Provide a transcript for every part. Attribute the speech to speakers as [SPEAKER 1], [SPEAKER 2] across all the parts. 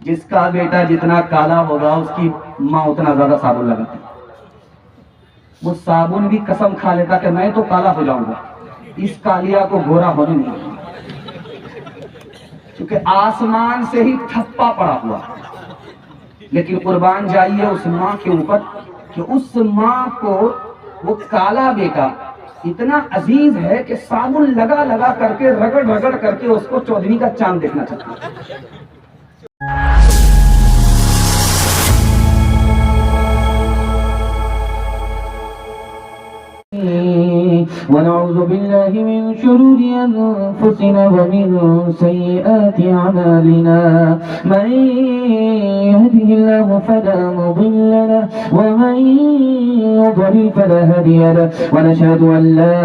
[SPEAKER 1] جس کا بیٹا جتنا کالا ہوگا اس کی ماں اتنا زیادہ صابن لگاتی. وہ صابن بھی قسم کھا لیتا کہ میں تو کالا ہو جاؤں گا، اس کالیا کو گورا ہونے نہیں، کیونکہ آسمان سے ہی ٹھپا پڑا ہوا. لیکن قربان جائیے اس ماں کے اوپر کہ اس ماں کو وہ کالا بیٹا اتنا عزیز ہے کہ صابن لگا لگا کر کے رگڑ رگڑ کر کے اس کو چودھویں کا چاند دیکھنا چاہتا ہے.
[SPEAKER 2] ونعوذ بالله من شرور أنفسنا ومن سيئات أعمالنا من يهده الله فلا مضل له ومن يضلل فلا هادي له ونشهد أن لا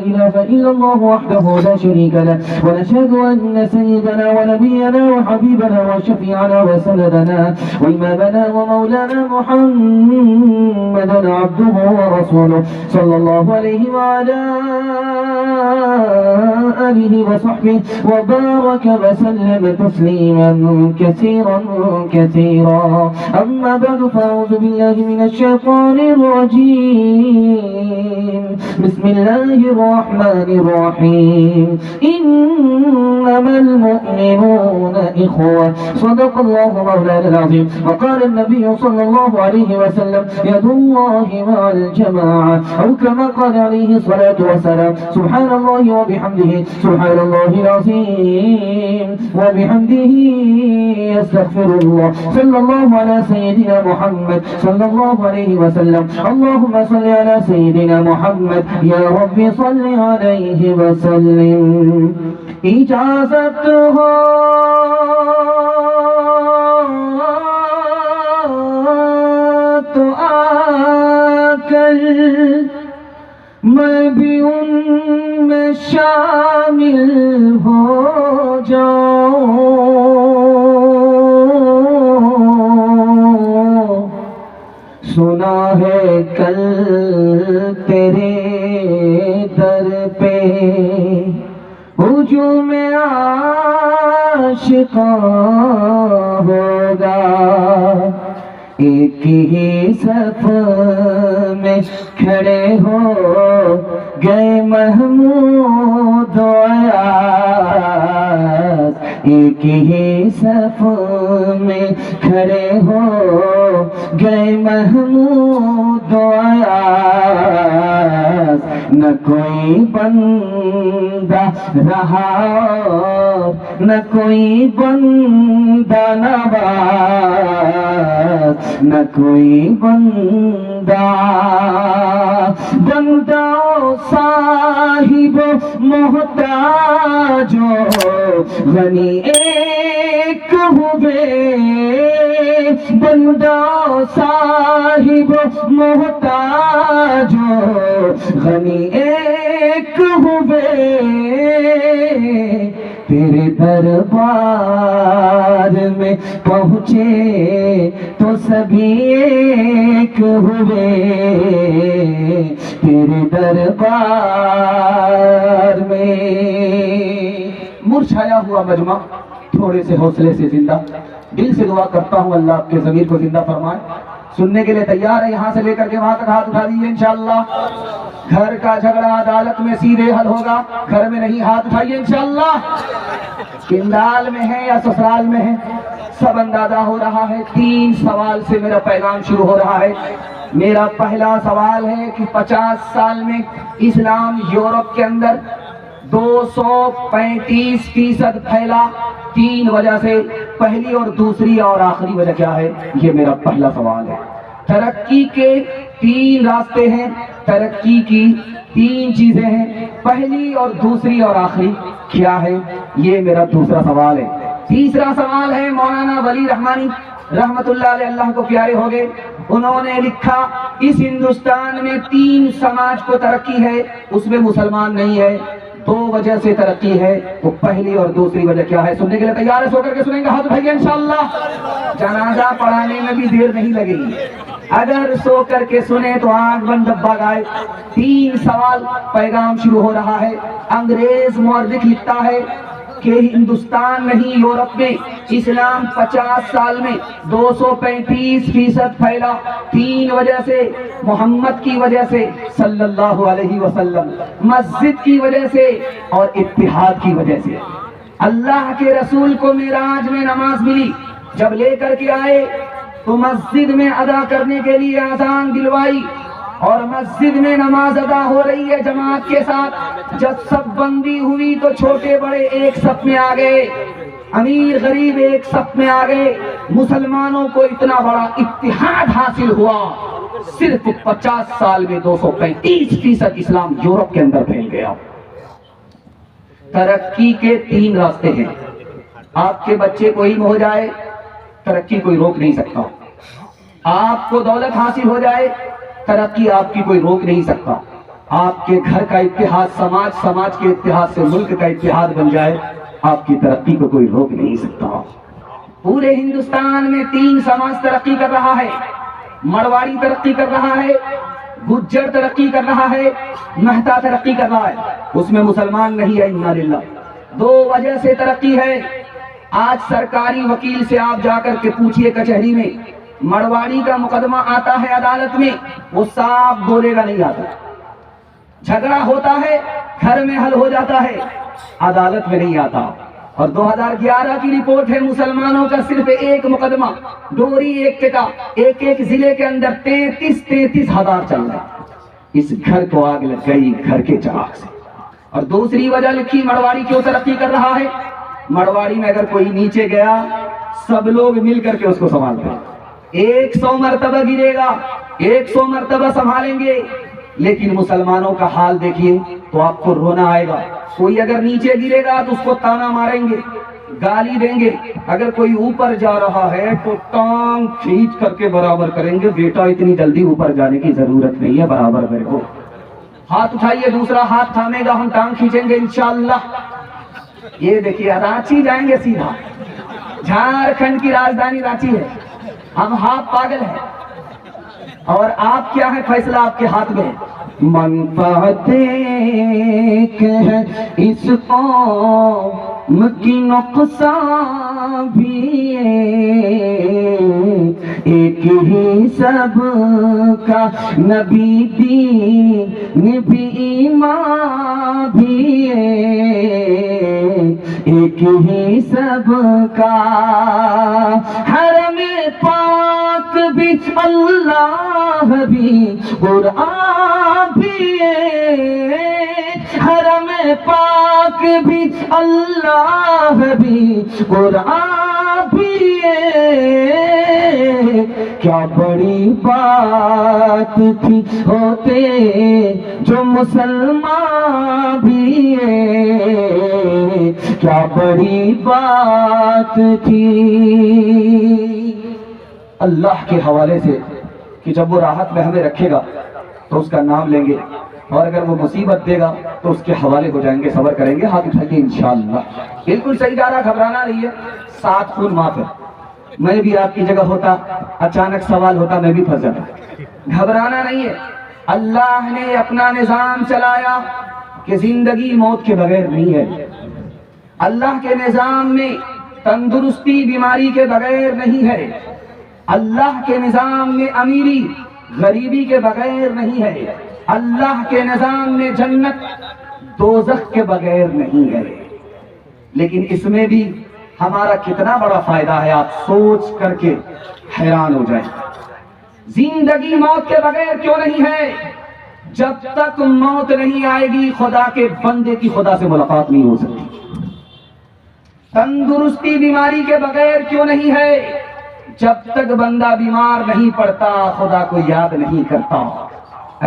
[SPEAKER 2] إله إلا الله وحده لا شريك له ونشهد أن سيدنا ونبينا وحبيبنا وشفيعنا وسندنا وإمامنا ومولانا محمدا عبده ورسوله صلى الله عليه وعلى آله وصحبه وبارك وسلم تسليما كثيرا كثيرا. أما بعد فأعوذ بالله من الشيطان الرجيم. بسم الله الرحمن الرحيم. إنما المؤمنون إخوة. صدق الله مولانا العظيم. وقال النبي صلى الله عليه وسلم يد الله مع الجماعة أو كما قال عليه الصلاة والسلام. سبحان الله وبحمده سبحان الله العظيم وبحمده يستغفر الله. صلى الله على سيدنا محمد صلى الله عليه وسلم. اللهم صل على سيدنا محمد يا رب صل عليه وسلم. اجازت ہو تو آ کر میں بھی ان میں شامل ہو جاؤں. سنا ہے کل تیرے در پہ ہجوم عاشقاں ہوگا. ایک ہی صف میں کھڑے ہو گئے محمود و ایاز. ایک ہی صف میں کھڑے ہو گئے محمود و ایاز. نہ کوئی بندہ رہا نہ کوئی بندہ نواز. نہ کوئی بندہ صاحب محتاج غنی ایک ہوئے. بندہ صاحب محتاج غنی ایک ہوئے. تیرے دربار میں پہنچے تو سبھی ایک ہوئے. تیرے دربار میں مرجھایا ہوا مجمع تھوڑے سے حوصلے سے زندہ. دل سے دعا کرتا ہوں اللہ آپ کے ضمیر کو زندہ فرمائے. سننے کے لیے تیار ہے؟ یہاں سے لے کر کے وہاں تک ہاتھ اٹھا دیجیے انشاءاللہ. گھر کا جھگڑا عدالت میں سیدھے حل ہوگا، گھر میں نہیں. ہاتھ اٹھائیے انشاءاللہ. کندال میں ہے یا سسرال میں ہے سب اندازہ ہو رہا ہے. 3 سوال سے میرا پیغام شروع ہو رہا ہے. میرا پہلا سوال ہے کہ 50 سال میں اسلام یورپ کے اندر 235% پھیلا. 3 وجہ سے، پہلی اور دوسری اور آخری وجہ کیا ہے؟ یہ میرا پہلا سوال ہے. ترقی کے 3 راستے ہیں، ترقی کی 3 چیزیں ہیں، پہلی اور دوسری اور آخری کیا ہے؟ یہ میرا دوسرا سوال ہے. تیسرا سوال ہے مولانا ولی رحمانی رحمت اللہ علیہ، اللہ کو پیارے ہو گئے. انہوں نے لکھا اس ہندوستان میں 3 سماج کو ترقی ہے، اس میں مسلمان نہیں ہے. 2 وجہ سے ترقی ہے، وہ پہلی اور دوسری وجہ کیا ہے؟ سننے کے لیے تیار ہے؟ سو کر کے سنیں گے؟ ہاتھ اٹھائیے انشاءاللہ. جنازہ پڑھانے میں بھی دیر نہیں لگے گی، اگر سو کر کے سنیں تو آنکھ بند ڈبہ گائے. 3 سوال، پیغام شروع ہو رہا ہے. انگریز مورخ لکھتا ہے کہ ہندوستان نہیں، یورپ میں اسلام 50 سال میں 235% پھیلا، 3 وجہ سے، محمد کی وجہ سے صلی اللہ علیہ وسلم، مسجد کی وجہ سے اور اتحاد کی وجہ سے۔ اللہ کے رسول کو معراج میں نماز ملی، جب لے کر کے آئے تو مسجد میں ادا کرنے کے لیے اذان دلوائی، اور مسجد میں نماز ادا ہو رہی ہے جماعت کے ساتھ۔ جب صف بندی ہوئی تو چھوٹے بڑے ایک صف میں آ گئے، امیر غریب ایک صف میں آ گئے۔ مسلمانوں کو اتنا بڑا اتحاد حاصل ہوا، صرف 50 سال میں 235% اسلام یورپ کے اندر پھیل گیا۔ ترقی کے 3 راستے ہیں۔ آپ کے بچے کو علم ہو جائے، ترقی کوئی روک نہیں سکتا۔ آپ کو دولت حاصل ہو جائے، ترقی آپ کی کوئی روک نہیں سکتا۔ آپ کے گھر کا اتحاد، سماج کے اتحاد سے ملک کا اتحاد بن جائے، آپ کی ترقی کو کوئی روک نہیں سکتا۔ پورے ہندوستان میں 3 سماج ترقی کر رہا ہے۔ مرواڑی ترقی کر رہا ہے، گجر ترقی کر رہا ہے، مہتا ترقی کر رہا ہے، اس میں مسلمان نہیں ہے۔ انا للہ 2 وجہ سے ترقی ہے۔ آج سرکاری وکیل سے آپ جا کر کے پوچھئے کچہری میں، مرواڑی کا مقدمہ آتا ہے عدالت میں، وہ صاف بولے گا نہیں آتا۔ جھگڑا ہوتا ہے گھر میں حل ہو جاتا ہے، عدالت میں نہیں آتا۔ اور 2011 کی رپورٹ ہے، مسلمانوں کا صرف 1 مقدمہ ڈوری ایکٹ کا ایک ضلع کے اندر 33 ہزار چل رہا ہے۔ اس گھر کو آگ لگ گئی گھر کے چراغ سے۔ اور دوسری وجہ لکھی، مرواڑی کیوں ترقی کر رہا ہے؟ مرواڑی میں اگر کوئی نیچے گیا، سب لوگ مل کر کے اس کو سنبھالتے ہیں۔ 100 مرتبہ گرے گا، 100 مرتبہ سنبھالیں گے، لیکن مسلمانوں کا حال دیکھیے تو آپ کو رونا آئے گا۔ کوئی اگر نیچے گرے گا تو اس کو تانا ماریں گے، گالی دیں گے، اگر کوئی اوپر جا رہا ہے تو ٹانگ کھینچ کر کے برابر کریں گے، بیٹا اتنی جلدی اوپر جانے کی ضرورت نہیں ہے، برابر کرو۔ ہاتھ اٹھائیے، دوسرا ہاتھ تھامے گا، ہم ٹانگ کھینچیں گے انشاءاللہ۔ یہ دیکھیے رانچی جائیں گے سیدھا، جھارکھنڈ کی راجدھانی رانچی ہے، ہم ہاتھ پاگل ہیں، اور آپ کیا ہے؟ فیصلہ آپ کے ہاتھ میں ہے۔ منفعت ایک ہے اس قوم کی، نقصان بھی ایک ہی سب کا، نبی دین بھی ایمان بھی ایک ہی سب کا، حرم پاک بھی اللہ بھی قرآن بھی، حرم پاک بھی اللہ بھی قرآن بھی، کیا بڑی بات تھی ہوتے جو مسلمان بھی، کیا بڑی بات تھی۔ اللہ کے حوالے سے کہ جب وہ راحت میں ہمیں رکھے گا تو اس کا نام لیں گے، اور اگر وہ مصیبت دے گا تو اس کے حوالے ہو جائیں گے، صبر کریں گے، ہاتھ اٹھائیے انشاءاللہ۔ بالکل صحیح جا رہا، گھبرانا نہیں ہے، 7 خون معاف ہے۔ میں بھی آپ کی جگہ ہوتا، اچانک سوال ہوتا، میں بھی پھنس جاتا۔ گھبرانا نہیں ہے، اللہ نے اپنا نظام چلایا کہ زندگی موت کے بغیر نہیں ہے۔ اللہ کے نظام میں تندرستی بیماری کے بغیر نہیں ہے۔ اللہ کے نظام میں امیری غریبی کے بغیر نہیں ہے۔ اللہ کے نظام میں جنت دوزخ کے بغیر نہیں ہے۔ لیکن اس میں بھی ہمارا کتنا بڑا فائدہ ہے، آپ سوچ کر کے حیران ہو جائیں۔ زندگی موت کے بغیر کیوں نہیں ہے؟ جب تک موت نہیں آئے گی خدا کے بندے کی خدا سے ملاقات نہیں ہو سکتی۔ تندرستی بیماری کے بغیر کیوں نہیں ہے؟ جب تک بندہ بیمار نہیں پڑتا خدا کو یاد نہیں کرتا۔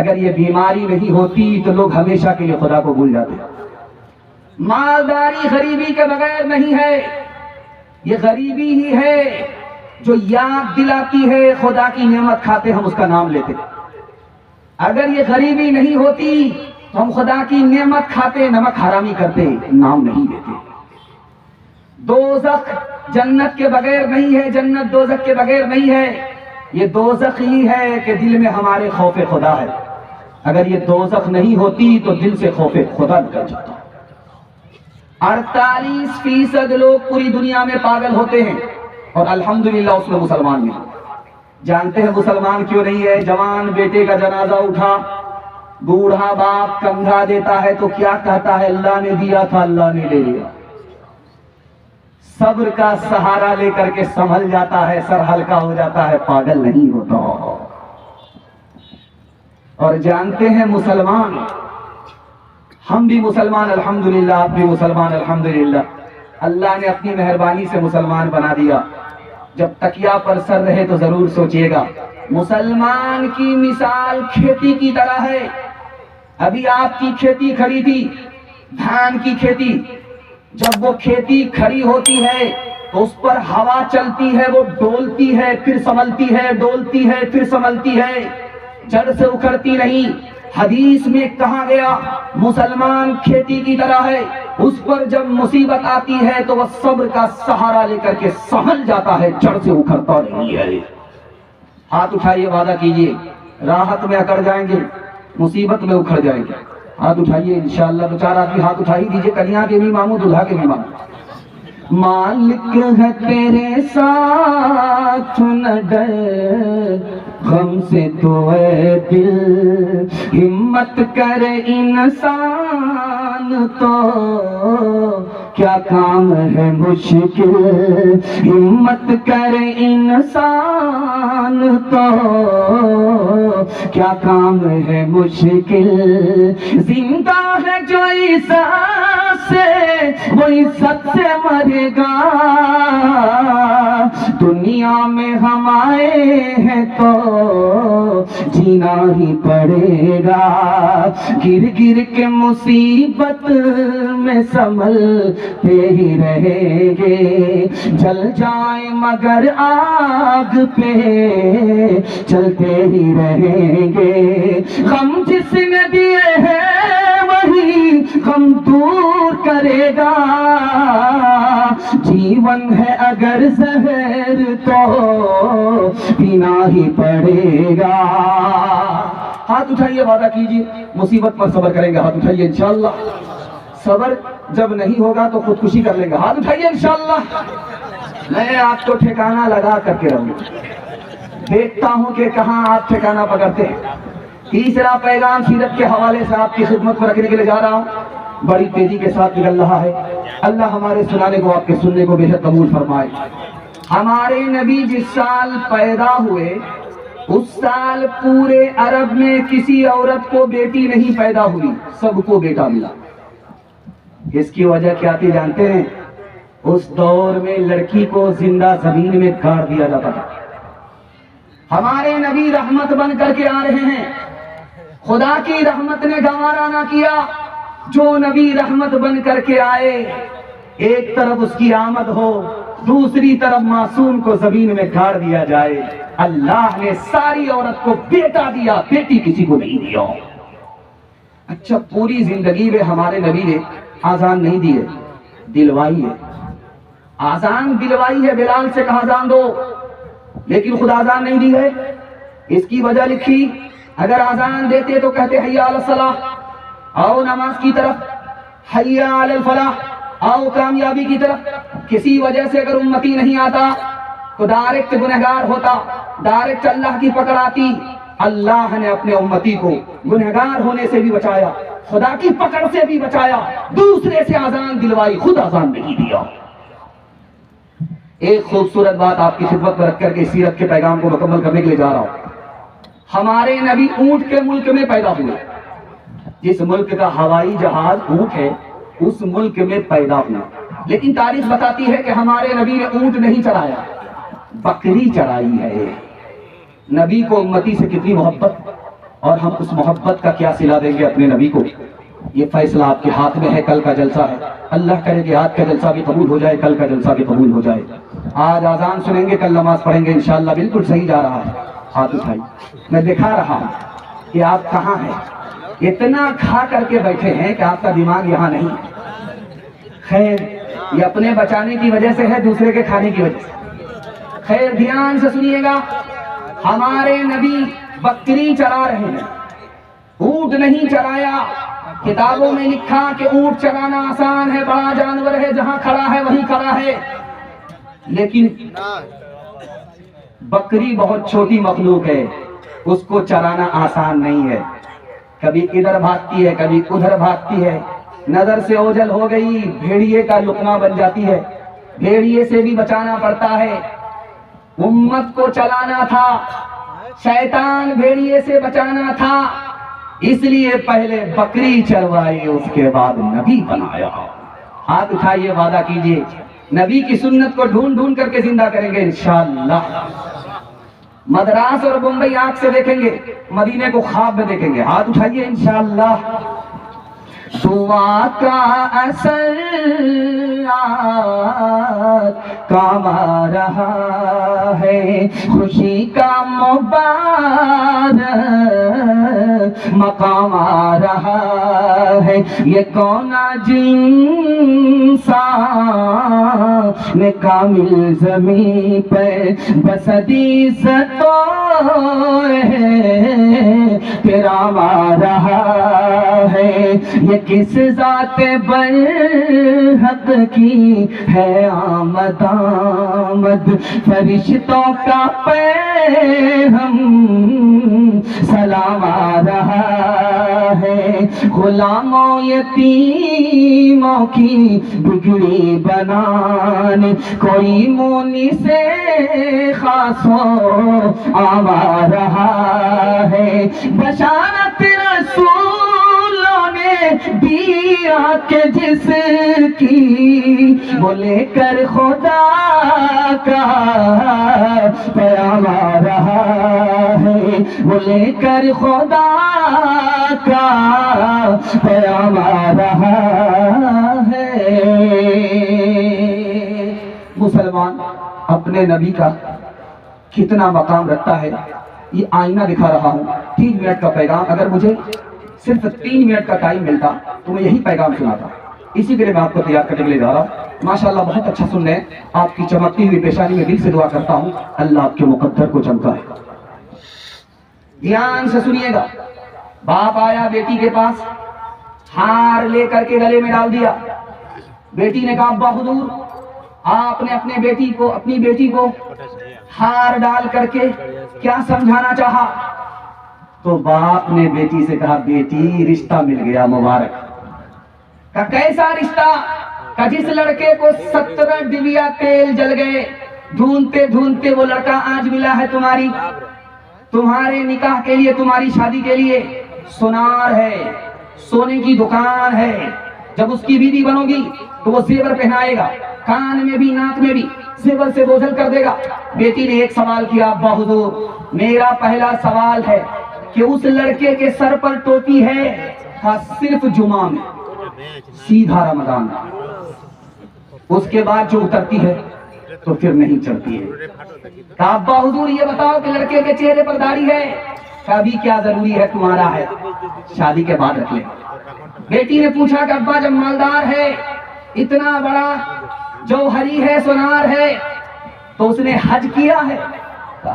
[SPEAKER 2] اگر یہ بیماری نہیں ہوتی تو لوگ ہمیشہ کے لیے خدا کو بھول جاتے۔ مالداری غریبی کے بغیر نہیں ہے، یہ غریبی ہی ہے جو یاد دلاتی ہے خدا کی نعمت کھاتے ہم اس کا نام لیتے۔ اگر یہ غریبی نہیں ہوتی تو ہم خدا کی نعمت کھاتے نمک حرامی کرتے، نام نہیں لیتے۔ دوزخ جنت کے بغیر نہیں ہے، جنت دوزخ کے بغیر نہیں ہے۔ یہ دوزخ ہی ہے کہ دل میں ہمارے خوف خدا ہے۔ اگر یہ دوزخ نہیں ہوتی تو دل سے خوف خدا نکل جاتا۔ 48% لوگ پوری دنیا میں پاگل ہوتے ہیں اور الحمدللہ اس میں مسلمان نہیں۔ جانتے ہیں مسلمان کیوں نہیں ہے؟ جوان بیٹے کا جنازہ اٹھا، بوڑھا باپ کندھا دیتا ہے تو کیا کہتا ہے؟ اللہ نے دیا تھا، اللہ نے لے لیا۔ صبر کا سہارا لے کر کے سنبھل جاتا ہے، سر ہلکا ہو جاتا ہے، پاگل نہیں ہوتا۔ اور جانتے ہیں مسلمان، ہم بھی مسلمان الحمدللہ، آپ بھی مسلمان الحمدللہ، اللہ نے اپنی مہربانی سے مسلمان بنا دیا۔ جب تکیہ پر سر رہے تو ضرور سوچئے گا، مسلمان کی مثال کھیتی کی طرح ہے۔ ابھی آپ کی کھیتی کھڑی تھی، دھان کی کھیتی، جب وہ کھیتی کھڑی ہوتی ہے تو اس پر ہوا چلتی ہے، وہ ڈولتی ہے پھر سنبھلتی ہے، ڈولتی ہے پھر سنبھلتی ہے، جڑ سے اکھڑتی نہیں۔ حدیث میں کہا گیا مسلمان کھیتی کی طرح ہے، اس پر جب مصیبت آتی ہے تو وہ صبر کا سہارا لے کر کے سنبھل جاتا ہے، جڑ سے اکھڑتا نہیں ہے۔ ہاتھ اٹھائیے، وعدہ کیجئے راحت میں اکڑ جائیں گے، مصیبت میں اکھڑ جائیں گے۔ ہاتھ اٹھائیے انشاءاللہ، دو چار آدمی ہاتھ اٹھائی دیجئے، کلیاں کے بھی ماموں، دلہا کے بھی ماموں۔ مالک ہے تیرے ساتھ نہ ڈر غم سے تو اے دل، ہمت کرے انسان تو کیا کام ہے مشکل، ہمت کرے انسان تو کیا کام ہے مشکل، زندہ ہے جو عزت سے وہ عزت سے مرے گا، دنیا میں ہم آئے ہیں تو جینا ہی پڑے گا، گر گر کے مصیبت میں سنبھلتے ہی رہیں گے، جل جائیں مگر آگ پہ چلتے ہی رہیں گے، غم جس نے دیے ہیں وہی غم دور کرے گا، جیون ہے اگر زہر تو پینا ہی پڑے گا۔ ہاتھ اٹھائیے، وعدہ کیجیے مصیبت پر صبر کریں گے، ہاتھ اٹھائیے انشاءاللہ۔ صبر جب نہیں ہوگا تو خودکشی کر لیں گے، ہاتھ اٹھائیے انشاءاللہ۔ میں آپ کو ٹھکانہ لگا کر کے رہوں گا، دیکھتا ہوں کہ کہاں آپ ٹھکانہ پکڑتے ہیں۔ تیسرا پیغام سیرت کے حوالے سے آپ کی خدمت کو رکھنے کے لیے جا رہا ہوں، بڑی تیزی کے ساتھ نکل رہا ہے، اللہ ہمارے سنانے کو آپ کے سننے کو بے حد قبول فرمائے۔ ہمارے نبی جس سال پیدا ہوئے اس سال پورے عرب میں کسی عورت کو بیٹی نہیں پیدا ہوئی، سب کو بیٹا ملا۔ اس کی وجہ کیا تھی جانتے ہیں؟ اس دور میں لڑکی کو زندہ زمین میں گاڑ دیا جاتا تھا۔ ہمارے نبی رحمت بن کر کے آ رہے ہیں، خدا کی رحمت نے گوارا نہ کیا، جو نبی رحمت بن کر کے آئے ایک طرف اس کی آمد ہو، دوسری طرف معصوم کو زمین میں گاڑ دیا جائے۔ اللہ نے ساری عورت کو بیٹا دیا، بیٹی کسی کو نہیں دیا۔ اچھا، پوری زندگی میں ہمارے نبی نے آزان نہیں دی ہے، دلوائی ہے۔ آزان دلوائی ہے، بلال سے کہا آزان دو، لیکن خود آزان نہیں دی ہے۔ اس کی وجہ لکھی، اگر آزان دیتے تو کہتے حیا علی الصلاح، آؤ نماز کی طرف، حیا علی الفلاح، آؤ کامیابی کی طرف۔ کسی وجہ سے اگر امتی نہیں آتا تو ڈائریکٹ گنہگار ہوتا، ڈائریکٹ اللہ کی پکڑ آتی۔ اللہ نے اپنے امتی کو گنہگار ہونے سے بھی بچایا، خدا کی پکڑ سے بھی بچایا، دوسرے سے آزان دلوائی، خود آزان نہیں دیا۔ ایک خوبصورت بات آپ کی خدمت میں رکھ کر کے سیرت کے پیغام کو مکمل کرنے کے لیے جا رہا ہوں۔ ہمارے نبی اونٹ کے ملک میں پیدا ہوئے، جس ملک کا ہوائی جہاز اونٹ ہے اس ملک میں پیدا ہوئے، لیکن تاریخ بتاتی ہے کہ ہمارے نبی نے اونٹ نہیں چرایا، بکری چرائی ہے۔ نبی کو امتی سے کتنی محبت، اور ہم اس محبت کا کیا صلہ دیں گے اپنے نبی کو؟ یہ فیصلہ آپ کے ہاتھ میں ہے۔ کل کا جلسہ ہے، اللہ کرے کہ آج کا جلسہ بھی قبول ہو جائے، کل کا جلسہ بھی قبول ہو جائے۔ آج آزان سنیں گے، کل نماز پڑھیں گے انشاءاللہ، بالکل صحیح جا رہا ہے۔ ہاتھ اٹھائی، میں دکھا رہا ہوں کہ آپ کہاں ہیں۔ اتنا کھا کر کے بیٹھے ہیں کہ آپ کا دماغ یہاں نہیں۔ خیر، یہ اپنے بچانے کی وجہ سے ہے، دوسرے کے کھانے کی وجہ سے۔ خیر، دھیان سے سنیے گا، ہمارے نبی بکری چرا رہے ہیں، اونٹ نہیں چرایا۔ کتابوں میں لکھا کہ اونٹ چلانا آسان ہے، بڑا جانور ہے، جہاں کھڑا ہے وہیں کھڑا ہے، لیکن بکری بہت چھوٹی مخلوق ہے، اس کو چلانا آسان نہیں ہے، کبھی ادھر بھاگتی ہے کبھی ادھر بھاگتی ہے، نظر سے اوجھل ہو گئی بھیڑیے کا لقمہ بن جاتی ہے، بھیڑیے سے بھی بچانا پڑتا ہے۔ امت کو چلانا تھا، شیطان بھیڑیے سے بچانا تھا، اس لیے پہلے بکری چروائی اس کے بعد نبی بنایا۔ ہاتھ اٹھائیے، وعدہ کیجئے نبی کی سنت کو ڈھونڈ ڈھونڈ کر کے زندہ کریں گے انشاءاللہ۔ مدراس اور بمبئی آنکھ سے دیکھیں گے، مدینے کو خواب میں دیکھیں گے، ہاتھ اٹھائیے انشاءاللہ۔ دعا کا اثر کام آ رہا ہے، خوشی کا مبارک مقام آ رہا ہے، یہ کون انسان نے کامل زمین پہ بسدی ستو کرام آ رہا ہے، یہ کس ذات برحق کی ہے آمد آمد، فرشتوں کا پیغام سلام آ رہا ہے، غلاموں یتیموں کی بگڑی بنانے کوئی مونی سے خاص عام آ رہا ہے، بشارت رسولوں نے دیا کہ جس کی وہ لے کر خدا کا پیام آ رہا ہے، وہ لے کر خدا کا پیام آ رہا ہے۔ مسلمان اپنے نبی کا کتنا مقام رکھتا ہے، یہ آئینہ دکھا رہا ہوں، 3 منٹ کا پیغام، اگر مجھے صرف 3 منٹ کا ٹائم ملتا تو میں یہی پیغام سناتا، اسی کے لیے میں آپ کو تیار کرنے کے لیے جا رہا ہوں۔ ماشاءاللہ بہت اچھا سن رہے ہیں، آپ کی چمکتی ہوئی پیشانی میں دل سے دعا کرتا ہوں اللہ آپ کے مقدر کو چمکائے۔ دھیان سے سنیے گا، باپ آیا بیٹی کے پاس، ہار لے کر کے گلے میں ڈال دیا، بیٹی نے کہا ابا حضور آپ نے اپنی بیٹی کو ہار ڈال کر کے کیا سمجھانا چاہا؟ تو باپ نے بیٹی سے کہا بیٹی رشتہ مل گیا مبارک۔ کہا کیسا رشتہ؟ کہا جس لڑکے کو 17 ڈبیا تیل جل گئے ڈھونڈتے ڈھونڈتے وہ لڑکا آج ملا ہے تمہارے نکاح کے لیے، تمہاری شادی کے لیے، سونار ہے، سونے کی دکان ہے، جب اس کی بیوی بنو گی تو وہ زیور پہنائے گا، کان میں بھی ناک میں بھی زیور سے بوجھل کر دے گا۔ بیٹی نے ایک سوال کیا ابا حضور میرا پہلا سوال ہے کہ اس لڑکے کے سر پر ٹوپی ہے؟ کہا صرف جمعہ میں، سیدھا رمضان میں، اس کے بعد جو اترتی ہے تو پھر نہیں چلتی ہے۔ کہا ابا حضور یہ بتاؤ کہ لڑکے کے چہرے پر داڑھی ہے؟ کہا ابھی کیا ضروری ہے، تمہارا ہے، شادی کے بعد رکھ لیں۔ بیٹی نے پوچھا کہ ابا جب مالدار ہے، اتنا بڑا جوہری ہے، سونار ہے، تو اس نے حج کیا ہے؟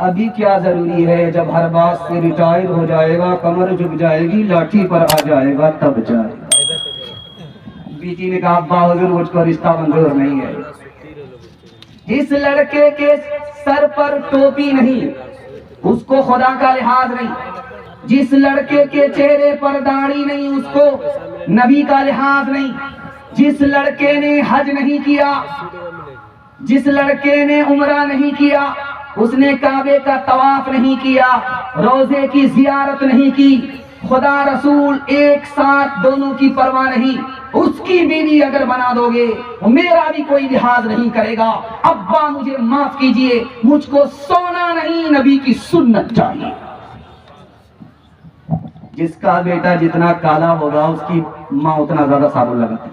[SPEAKER 2] ابھی کیا ضروری ہے، جب ہر بات سے ریٹائر ہو جائے گا، کمر جھک جائے گی، لاٹھی پر آ جائے گا تب جائے گا۔ بیٹی نے کہا ابا حضور مجھ کو رشتہ منظور نہیں ہے۔ جس لڑکے کے سر پر ٹوپی نہیں اس کو خدا کا لحاظ نہیں، جس لڑکے کے چہرے پر داڑھی نہیں اس کو نبی کا لحاظ نہیں، جس لڑکے نے حج نہیں کیا، جس لڑکے نے عمرہ نہیں کیا، اس نے کعبے کا طواف نہیں کیا، روزے کی زیارت نہیں کی، خدا رسول ایک ساتھ دونوں کی پرواہ نہیں، اس کی بیوی اگر بنا دو گے میرا بھی کوئی لحاظ نہیں کرے گا۔ ابا مجھے معاف کیجئے، مجھ کو سونا نہیں نبی کی سنت چاہیے۔ جس کا بیٹا جتنا کالا ہوگا اس کی ماں اتنا زیادہ صابن لگاتی،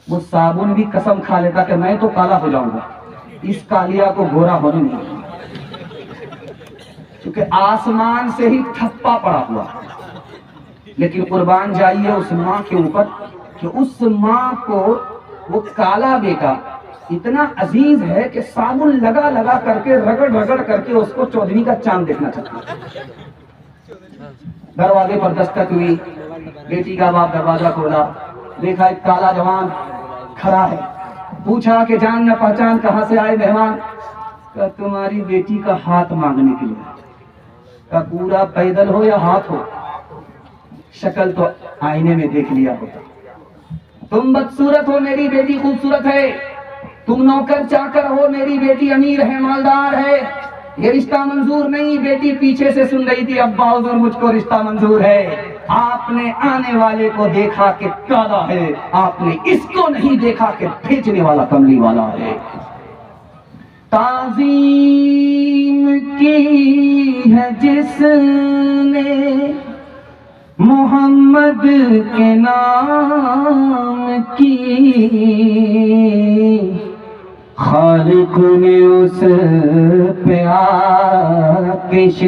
[SPEAKER 2] وہ صابن بھی قسم کھا لیتا کہ میں تو کالا ہو جاؤں گا، اس کالیا کو گورا ہونے نہیں، کیونکہ آسمان سے ہی ٹھپا پڑا ہوا۔ لیکن قربان جائیے اس ماں کے اوپر کہ اس ماں کو وہ کالا بیٹا اتنا عزیز ہے کہ صابن لگا لگا کر کے رگڑ رگڑ کر کے اس کو 14ویں کا چاند دیکھنا چاہتا ہے۔ دروازے پر دستک ہوئی، بیٹی کا باپ دروازہ کھولا، دیکھا ایک کالا جوان کھڑا ہے، پوچھا کہ جان نہ پہچان کہاں سے آئے مہمان؟ کہا تمہاری بیٹی کا ہاتھ مانگنے کے لیے۔ کہا پورا پیدل ہو یا ہاتھ ہو؟ شکل تو آئینے میں دیکھ لیا ہوتا، تم بدصورت ہو، میری بیٹی خوبصورت ہے، تم نوکر چاکر ہو، میری بیٹی امیر ہے، مالدار ہے، یہ رشتہ منظور نہیں۔ بیٹی پیچھے سے سن رہی تھی، ابا حضور مجھ کو رشتہ منظور ہے۔ آپ نے آنے والے کو دیکھا کہ کالا ہے، آپ نے اس کو نہیں دیکھا کہ بھیجنے والا کملی والا ہے۔ تعظیم کی ہے جس نے محمد کے نام کی، خالق نے اس پہ آتش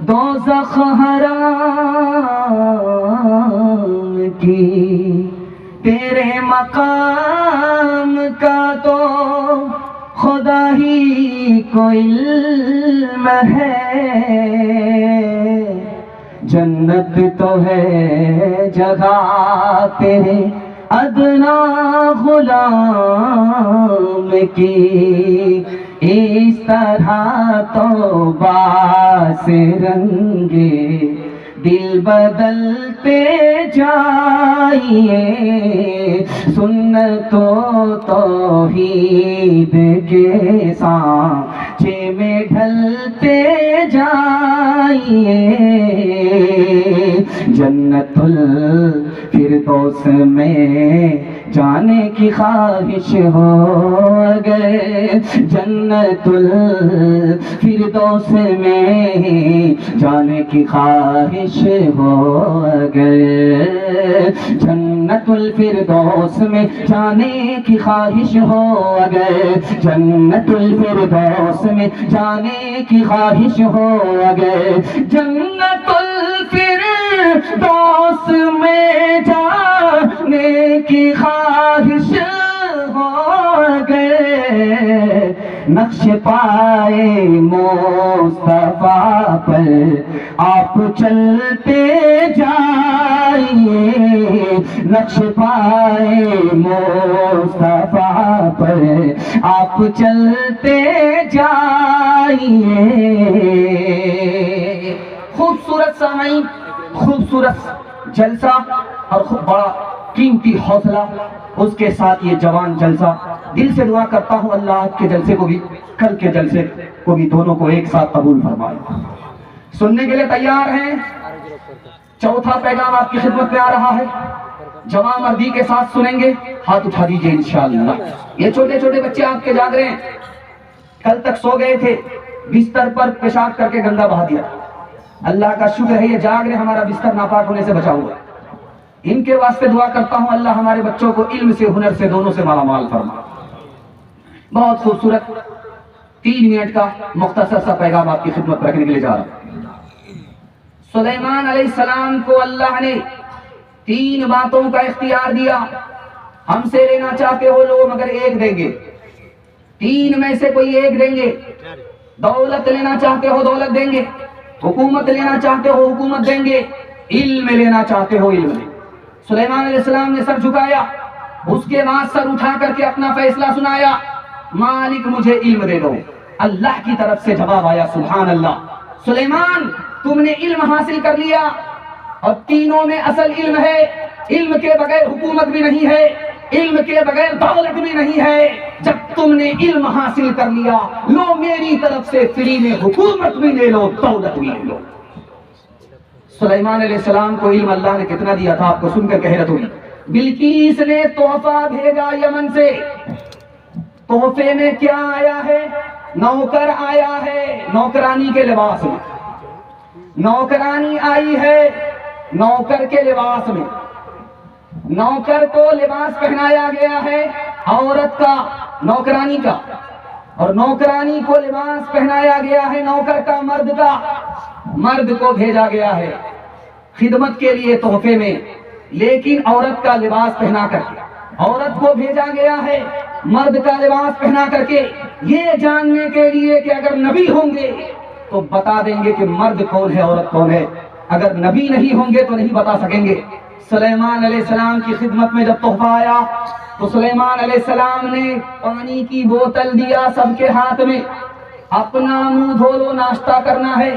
[SPEAKER 2] دوزخ حرام کی۔ تیرے مقام کا تو خدا ہی کو علم ہے، جنت تو ہے جگہ تیرے ادنا غلام کی۔ اس طرح تو باس رنگے دل بدلتے جائیے، سنت و توحید کے سانچے میں ڈھلتے جائیے، جنت الفردوس میں جانے کی خواہش ہو گئے، جنت الفردوس میں جانے کی خواہش ہو گئے، جنت الفردوس میں جانے کی خواہش ہو گئے، جنت الفردوس میں جانے کی خواہش ہو گئے، جنت الفردوس میں جانے کی خواہش ہو گئے، نقش پائے مصطفیٰ پر آپ چلتے جائیے، نقش پائے مصطفیٰ پر آپ چلتے جائیے۔ خوبصورت سامعین، خوبصورت جلسہ اور خوب بڑا قیمتی حوصلہ، اس کے ساتھ یہ جوان جلسہ۔ دل سے دعا کرتا ہوں اللہ آج کے جلسے کو بھی، کل کے جلسے کو بھی، دونوں کو ایک ساتھ قبول فرمائے۔ سننے کے لیے تیار ہیں؟ چوتھا پیغام آپ کی خدمت میں آ رہا ہے، جوان مردی کے ساتھ سنیں گے، ہاتھ اٹھا دیجئے انشاءاللہ۔ یہ چھوٹے چھوٹے بچے آپ کے جاگ رہے ہیں، کل تک سو گئے تھے، بستر پر پیشاب کر کے گندا بہا دیا، اللہ کا شکر ہے یہ جاگ رہے، ہمارا بستر ناپاک ہونے سے بچا ہوا ہے۔ ان کے واسطے دعا کرتا ہوں اللہ ہمارے بچوں کو علم سے، ہنر سے، دونوں سے مالا مال فرما۔ بہت خوبصورت 3 منٹ کا مختصر سا پیغام آپ کی خدمت رکھنے کے لیے جا رہا ہوں۔ سلیمان علیہ السلام کو اللہ نے 3 باتوں کا اختیار دیا، ہم سے لینا چاہتے ہو لو مگر ایک دیں گے، 3 میں سے کوئی ایک دیں گے۔ دولت لینا چاہتے ہو دولت دیں گے، حکومت لینا چاہتے ہو حکومت دیں گے، علم لینا چاہتے ہو علم دیں گے۔ سلیمان علیہ السلام نے سر جھکایا، اس کے بعد سر اٹھا کر کے اپنا فیصلہ سنایا، مالک مجھے علم دے دو۔ اللہ کی طرف سے جواب آیا، سبحان اللہ، سلیمان تم نے علم حاصل کر لیا، اور تینوں میں اصل علم ہے، علم کے بغیر حکومت بھی نہیں ہے، علم کے بغیر دولت بھی نہیں ہے۔ جب تم نے علم حاصل کر لیا، لو میری طرف سے فری میں حکومت بھی لے لو، دولت بھی لے لو۔ سلیمان علیہ السلام کو علم اللہ نے کتنا دیا تھا، آپ کو سن کر حیرت ہوئی۔ بلقیس نے تحفہ بھیجا یمن سے، تحفے میں کیا آیا ہے؟ نوکر آیا ہے، نوکرانی کے لباس میں، نوکرانی آئی ہے نوکر کے لباس میں، نوکر کو لباس پہنایا گیا ہے عورت کا، نوکرانی کا، اور نوکرانی کو لباس پہنایا گیا ہے نوکر کا، مرد کا۔ مرد کو بھیجا گیا ہے خدمت کے لیے تحفے میں، لیکن عورت کا لباس پہنا کر کے، عورت کو بھیجا گیا ہے مرد کا لباس پہنا کر کے، یہ جاننے کے لیے کہ اگر نبی ہوں گے تو بتا دیں گے کہ مرد کون ہے عورت کون ہے۔ اگر نبی نہیں ہوں گے تو نہیں بتا سکیں گے۔ سلیمان علیہ السلام کی خدمت میں جب تحفہ آیا تو سلیمان علیہ السلام نے پانی کی بوتل دیا سب کے ہاتھ میں، اپنا منہ دھو لو، ناشتہ کرنا ہے۔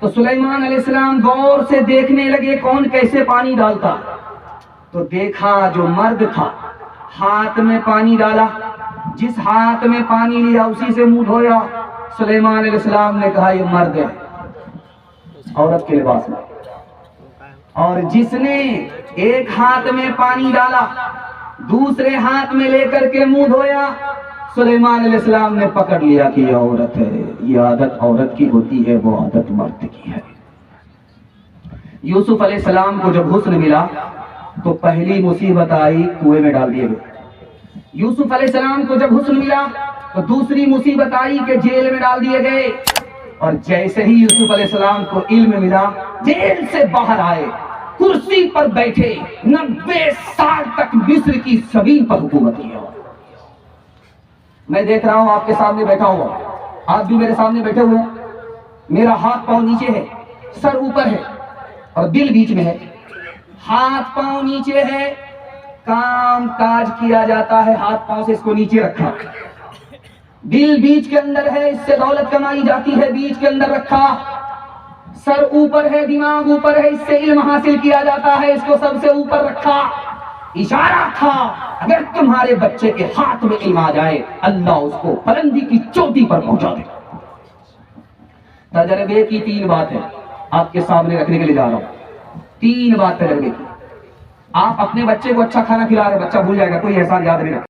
[SPEAKER 2] تو سلیمان علیہ السلام غور سے دیکھنے لگے کون کیسے پانی ڈالتا، تو دیکھا جو مرد تھا ہاتھ میں پانی ڈالا، جس ہاتھ میں پانی لیا اسی سے منہ دھویا۔ سلیمان علیہ السلام نے کہا یہ مرد ہے عورت کے لباس میں، اور جس نے ایک ہاتھ میں پانی ڈالا دوسرے ہاتھ میں لے کر کے منہ دھویا، سلیمان علیہ السلام نے پکڑ لیا کہ یہ عورت ہے، یہ عادت عورت کی ہوتی ہے، وہ عادت مرد کی ہے۔ یوسف علیہ السلام کو جب حسن ملا تو پہلی مصیبت آئی، کنویں میں ڈال دیے گئے۔ یوسف علیہ السلام کو جب حسن ملا تو دوسری مصیبت آئی کہ جیل میں ڈال دیے گئے، اور جیسے ہی یوسف علیہ السلام کو علم ملا جیل سے باہر آئے، کرسی پر بیٹھے 90 سال تک مصر کی زمین پر حکومت کی۔ میں دیکھ رہا ہوں آپ کے سامنے بیٹھا ہوا، آپ بھی میرے سامنے بیٹھے ہوئے ہیں، میرا ہاتھ پاؤں نیچے ہے، سر اوپر ہے اور دل بیچ میں ہے۔ ہاتھ پاؤں نیچے ہے، کام کاج کیا جاتا ہے ہاتھ پاؤں سے، اس کو نیچے رکھا۔ دل بیچ کے اندر ہے، اس سے دولت کمائی جاتی ہے، بیچ کے اندر رکھا۔ سر اوپر ہے، دماغ اوپر ہے، اس سے علم حاصل کیا جاتا ہے، اس کو سب سے اوپر رکھا۔ اشارہ تھا اگر تمہارے بچے کے ہاتھ میں علم آ جائے اللہ اس کو بلندی کی چوٹی پر پہنچا دے۔ تجربے کی 3 بات ہے آپ کے سامنے رکھنے کے لیے جا رہا ہوں، 3 بات تجربے کی۔ آپ اپنے بچے کو اچھا کھانا کھلا رہے، بچہ بھول جائے گا، کوئی احسان یاد نہیں رکھے۔